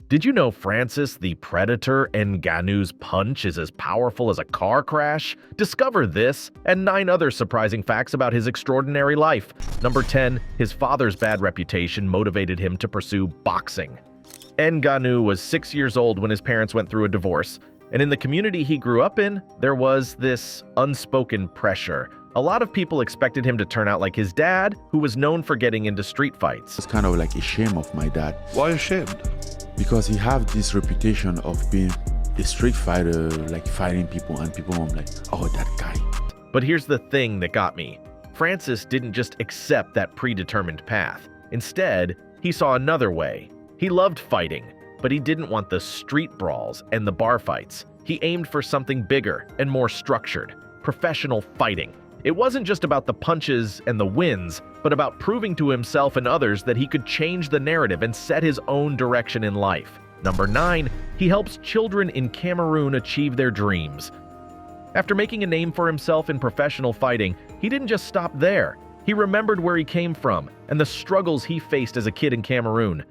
Did you know Francis the Predator Ngannou's punch is as powerful as a car crash? Discover this and 9 other surprising facts about his extraordinary life. Number 10. His father's bad reputation motivated him to pursue boxing. Ngannou was 6 years old when his parents went through a divorce, and in the community he grew up in, there was this unspoken pressure. A lot of people expected him to turn out like his dad, who was known for getting into street fights. It's kind of like a shame of my dad. Why ashamed? Because he have this reputation of being a street fighter, like fighting people, and people are like, oh, that guy. But here's the thing that got me. Francis didn't just accept that predetermined path. Instead, he saw another way. He loved fighting, but he didn't want the street brawls and the bar fights. He aimed for something bigger and more structured, professional fighting. It wasn't just about the punches and the wins, but about proving to himself and others that he could change the narrative and set his own direction in life. Number 9, he helps children in Cameroon achieve their dreams. After making a name for himself in professional fighting, he didn't just stop there. He remembered where he came from and the struggles he faced as a kid in Cameroon.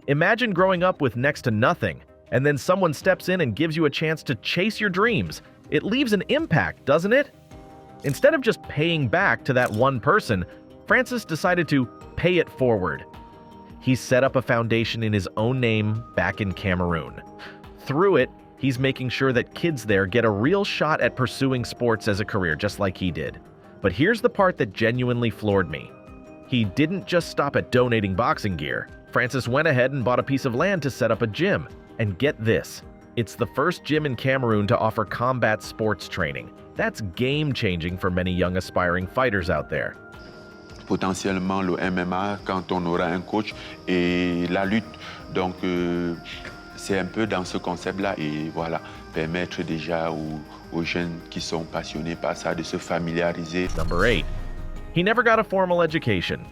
Imagine growing up with next to nothing, and then someone steps in and gives you a chance to chase your dreams. It leaves an impact, doesn't it? Instead of just paying back to that one person, Francis decided to pay it forward. He set up a foundation in his own name back in Cameroon. Through it, he's making sure that kids there get a real shot at pursuing sports as a career, just like he did. But here's the part that genuinely floored me. He didn't just stop at donating boxing gear. Francis went ahead and bought a piece of land to set up a gym. And get this, it's the first gym in Cameroon to offer combat sports training. That's game-changing for many young aspiring fighters out there. Potentiellement le MMA quand on aura un coach et la lutte. Donc c'est un peu dans ce concept-là et voilà, permettre déjà aux jeunes qui sont passionnés par ça de se familiariser. Number 8. He never got a formal education.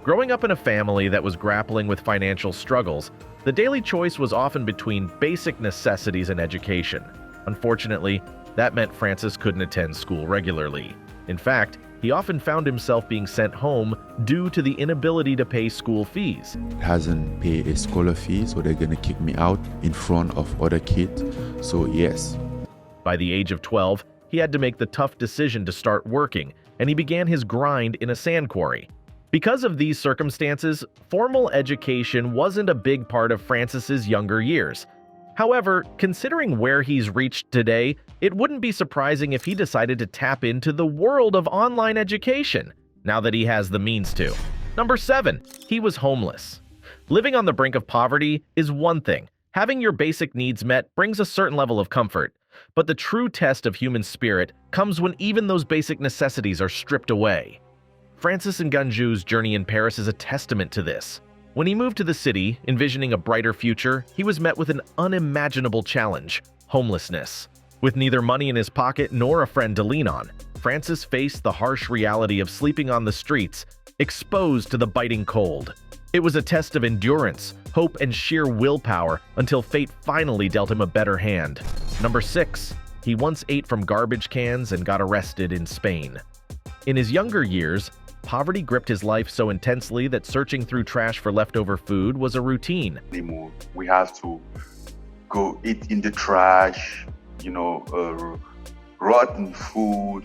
Growing up in a family that was grappling with financial struggles, the daily choice was often between basic necessities and education. Unfortunately, that meant Francis couldn't attend school regularly. In fact, he often found himself being sent home due to the inability to pay school fees. Hasn't paid a school fee, so they're gonna kick me out in front of other kids. So yes. By the age of 12, he had to make the tough decision to start working, and he began his grind in a sand quarry. Because of these circumstances, formal education wasn't a big part of Francis's younger years. However, considering where he's reached today, it wouldn't be surprising if he decided to tap into the world of online education, now that he has the means to. Number 7. He was homeless. Living on the brink of poverty is one thing. Having your basic needs met brings a certain level of comfort. But the true test of human spirit comes when even those basic necessities are stripped away. Francis Ngannou's journey in Paris is a testament to this. When he moved to the city, envisioning a brighter future, he was met with an unimaginable challenge: homelessness. With neither money in his pocket nor a friend to lean on, Francis faced the harsh reality of sleeping on the streets, exposed to the biting cold. It was a test of endurance, hope, and sheer willpower until fate finally dealt him a better hand. Number 6. He once ate from garbage cans and got arrested in Spain. In his younger years, poverty gripped his life so intensely that searching through trash for leftover food was a routine. Anymore. We have to go eat in the trash, rotten food.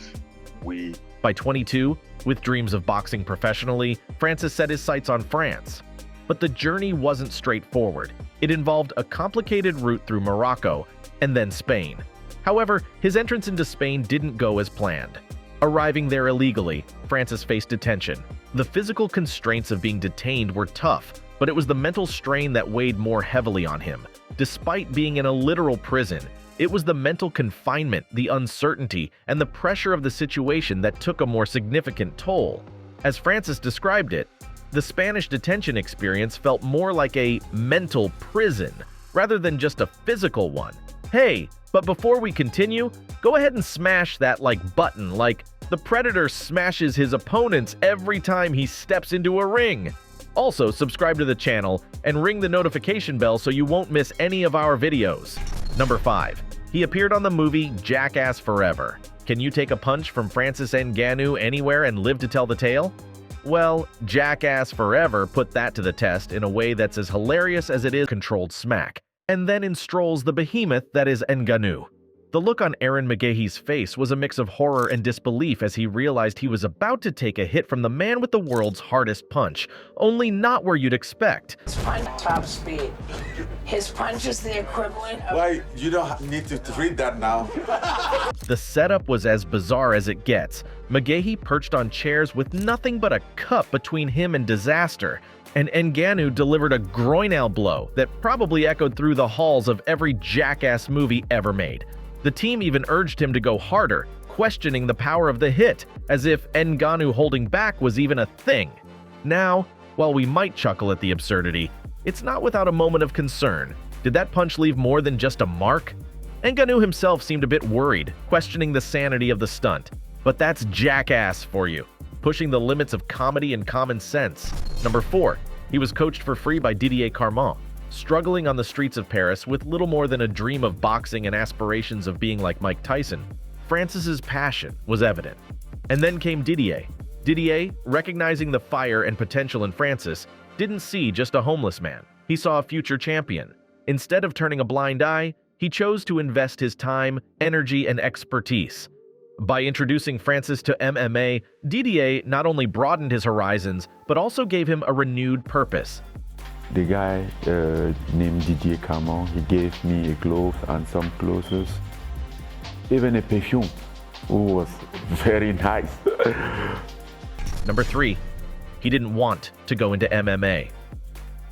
By 22, with dreams of boxing professionally, Francis set his sights on France. But the journey wasn't straightforward. It involved a complicated route through Morocco and then Spain. However, his entrance into Spain didn't go as planned. Arriving there illegally, Francis faced detention. The physical constraints of being detained were tough, but it was the mental strain that weighed more heavily on him. Despite being in a literal prison, it was the mental confinement, the uncertainty, and the pressure of the situation that took a more significant toll. As Francis described it, the Spanish detention experience felt more like a mental prison rather than just a physical one. Hey, but before we continue, go ahead and smash that like button like the Predator smashes his opponents every time he steps into a ring. Also, subscribe to the channel and ring the notification bell so you won't miss any of our videos. Number 5. He appeared on the movie Jackass Forever. Can you take a punch from Francis Ngannou anywhere and live to tell the tale? Well, Jackass Forever put that to the test in a way that's as hilarious as it is controlled smack. and then in strolls the behemoth that is Ngannou. The look on Aaron McGahee's face was a mix of horror and disbelief as he realized he was about to take a hit from the man with the world's hardest punch, only not where you'd expect. His punch top speed. His punch is the equivalent of... Why? You don't need to read that now. The setup was as bizarre as it gets. McGahee perched on chairs with nothing but a cup between him and disaster, and Ngannou delivered a groin-nail blow that probably echoed through the halls of every Jackass movie ever made. The team even urged him to go harder, questioning the power of the hit, as if Ngannou holding back was even a thing. Now, while we might chuckle at the absurdity, it's not without a moment of concern. Did that punch leave more than just a mark? Ngannou himself seemed a bit worried, questioning the sanity of the stunt. But that's Jackass for you, pushing the limits of comedy and common sense. Number 4. He was coached for free by Didier Carmona. Struggling on the streets of Paris with little more than a dream of boxing and aspirations of being like Mike Tyson, Francis's passion was evident. And then came Didier. Didier, recognizing the fire and potential in Francis, didn't see just a homeless man. He saw a future champion. Instead of turning a blind eye, he chose to invest his time, energy, and expertise. By introducing Francis to MMA, Didier not only broadened his horizons, but also gave him a renewed purpose. The guy named Didier Carmona, he gave me a glove and some clothes, even a perfume, who was very nice. Number 3. He didn't want to go into MMA.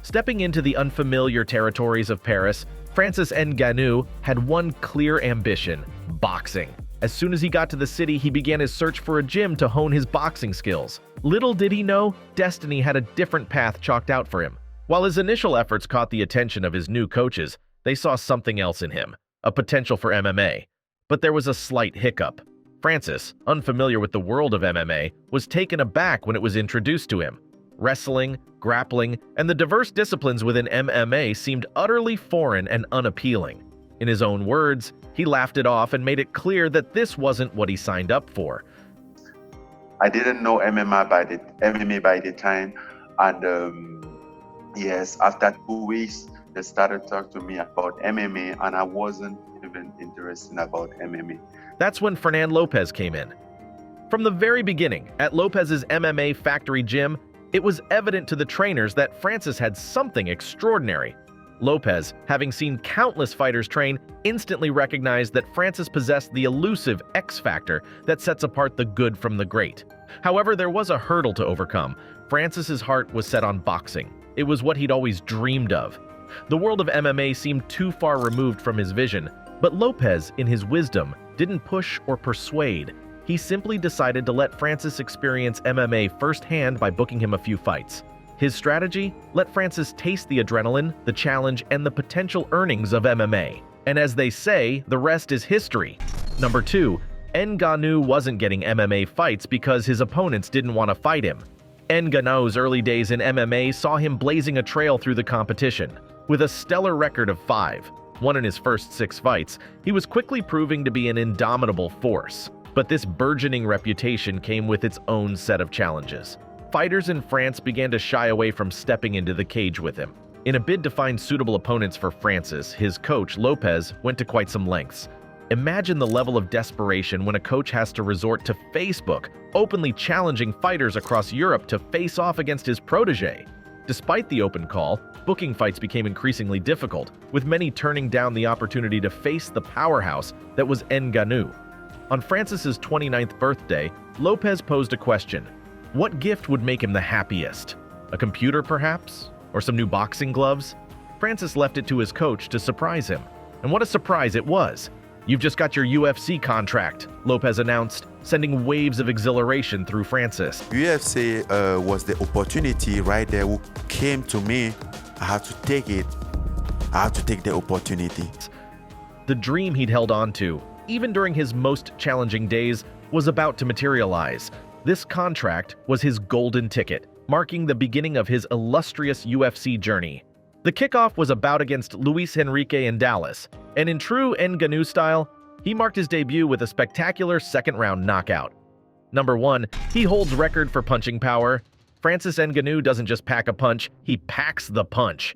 Stepping into the unfamiliar territories of Paris, Francis Ngannou had one clear ambition: boxing. As soon as he got to the city, he began his search for a gym to hone his boxing skills. Little did he know, destiny had a different path chalked out for him. While his initial efforts caught the attention of his new coaches, they saw something else in him, a potential for MMA. But there was a slight hiccup. Francis, unfamiliar with the world of MMA, was taken aback when it was introduced to him. Wrestling, grappling, and the diverse disciplines within MMA seemed utterly foreign and unappealing. In his own words, he laughed it off and made it clear that this wasn't what he signed up for. I didn't know MMA by the time, and yes, after 2 weeks, they started talking to me about MMA, and I wasn't even interested about MMA. That's when Fernan Lopez came in. From the very beginning, at Lopez's MMA factory gym, it was evident to the trainers that Francis had something extraordinary. Lopez, having seen countless fighters train, instantly recognized that Francis possessed the elusive X factor that sets apart the good from the great. However, there was a hurdle to overcome. Francis's heart was set on boxing. It was what he'd always dreamed of. The world of MMA seemed too far removed from his vision, but Lopez, in his wisdom, didn't push or persuade. He simply decided to let Francis experience MMA firsthand by booking him a few fights. His strategy? Let Francis taste the adrenaline, the challenge, and the potential earnings of MMA. And as they say, the rest is history. Number 2. Ngannou wasn't getting MMA fights because his opponents didn't want to fight him. Ngannou's early days in MMA saw him blazing a trail through the competition. With a stellar record of 5, won in his first 6 fights, he was quickly proving to be an indomitable force. But this burgeoning reputation came with its own set of challenges. Fighters in France began to shy away from stepping into the cage with him. In a bid to find suitable opponents for Francis, his coach, Lopez, went to quite some lengths. Imagine the level of desperation when a coach has to resort to Facebook, openly challenging fighters across Europe to face off against his protege. Despite the open call, booking fights became increasingly difficult, with many turning down the opportunity to face the powerhouse that was Ngannou. On Francis's 29th birthday, Lopez posed a question. What gift would make him the happiest? A computer, perhaps? Or some new boxing gloves? Francis left it to his coach to surprise him. And what a surprise it was! "You've just got your UFC contract," Lopez announced, sending waves of exhilaration through Francis. UFC was the opportunity right there who came to me. I had to take it. I had to take the opportunity. The dream he'd held on to, even during his most challenging days, was about to materialize. This contract was his golden ticket, marking the beginning of his illustrious UFC journey. The kickoff was a bout against Luis Henrique in Dallas, and in true Ngannou style, he marked his debut with a spectacular second-round knockout. Number 1, he holds record for punching power. Francis Ngannou doesn't just pack a punch, he packs the punch.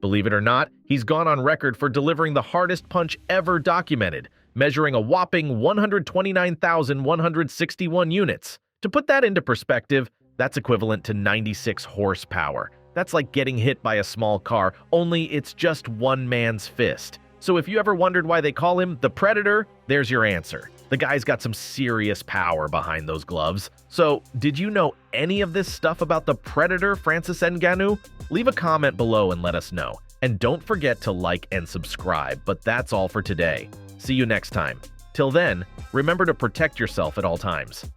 Believe it or not, he's gone on record for delivering the hardest punch ever documented, measuring a whopping 129,161 units. To put that into perspective, that's equivalent to 96 horsepower. That's like getting hit by a small car, only it's just one man's fist. So if you ever wondered why they call him the Predator, there's your answer. The guy's got some serious power behind those gloves. So, did you know any of this stuff about the Predator, Francis Ngannou? Leave a comment below and let us know. And don't forget to like and subscribe, but that's all for today. See you next time. Till then, remember to protect yourself at all times.